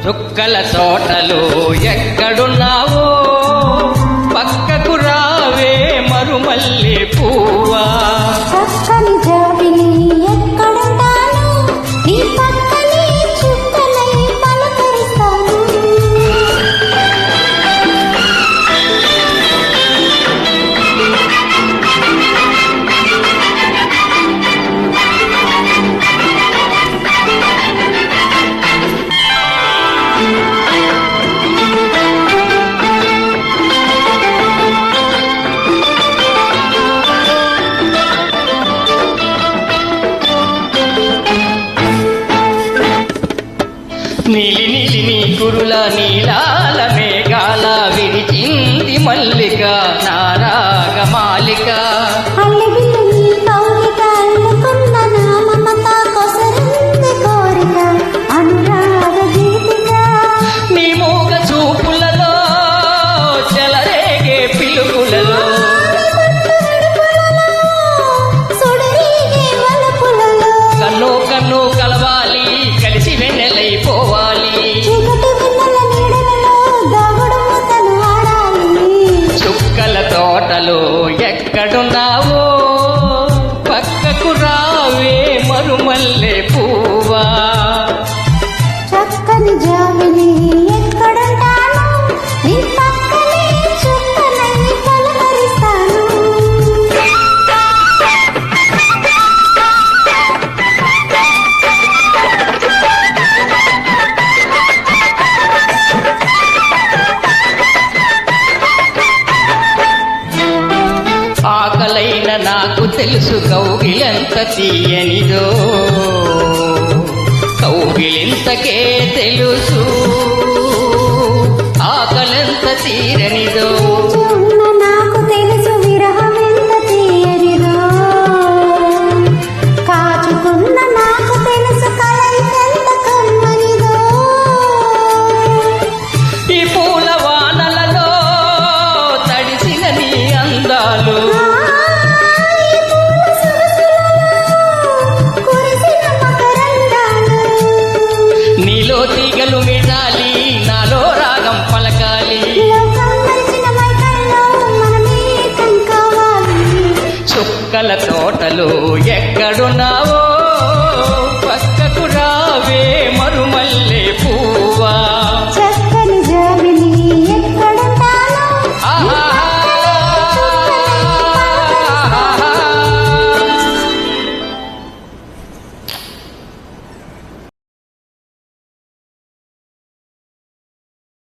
చుక్కల తోటలో ఎక్కడున్నావో పక్కకు రావే మరుమల్లె పువ్వా. చక్కని జాబిలి ఎక్కడుంటాను నీ పక్కనే చుక్కలై పలకరిస్తాను. నీలి నీలి నీ కురుల నీలాల మేఘాల విరిచింది మల్లిక నారాగమాలిక. అల్లెబిల్లు నీ కౌగిట అల్లుకున్న నా మమత కొసరింది కోరిక అనురాగ గీతిక. నీ మూగ చూపులలో చెలరేగే పిలుపులలో సుడరీగే వలపులలో కన్ను కన్ను కలవాలి కలిసి వెన్నెలైపోవాలి. చీకటి వెన్నెల నీడలలో దాగుడు మూతలు ఆడాలి. చుక్కల తోటలో ఎక్కడున్నావో పక్కకు రావే మరుమల్లె పువ్వా. చక్కని జాబిలి ఎక్కడుంటాను నీ పక్కనే చుక్కలై పలకరిస్తాను. ఆకలైన నాకు తెలుసు కౌగిలెంత తీయనిదో కౌగిలింతకే తెలుసు ఆకలెంత తీరనిదో. ఉన్న నాకు తెలుసు విరహం ఎంత తీయనిదో కాచుకున్న నాకు తెలుసు కలయికెంత కమ్మనిదో. ఈ పూల వానలలో తడిసిన నీ అందాలు ఈ పూల సొగసులలో కురిసిన మకరందాలు. నీలో తీగలు మిడాలి నాలో రాగం పలకాలి. లోకం మరిచిన మైకల్లో మనమే కావాలి. చుక్కల తోటలో ఎక్కడున్నావో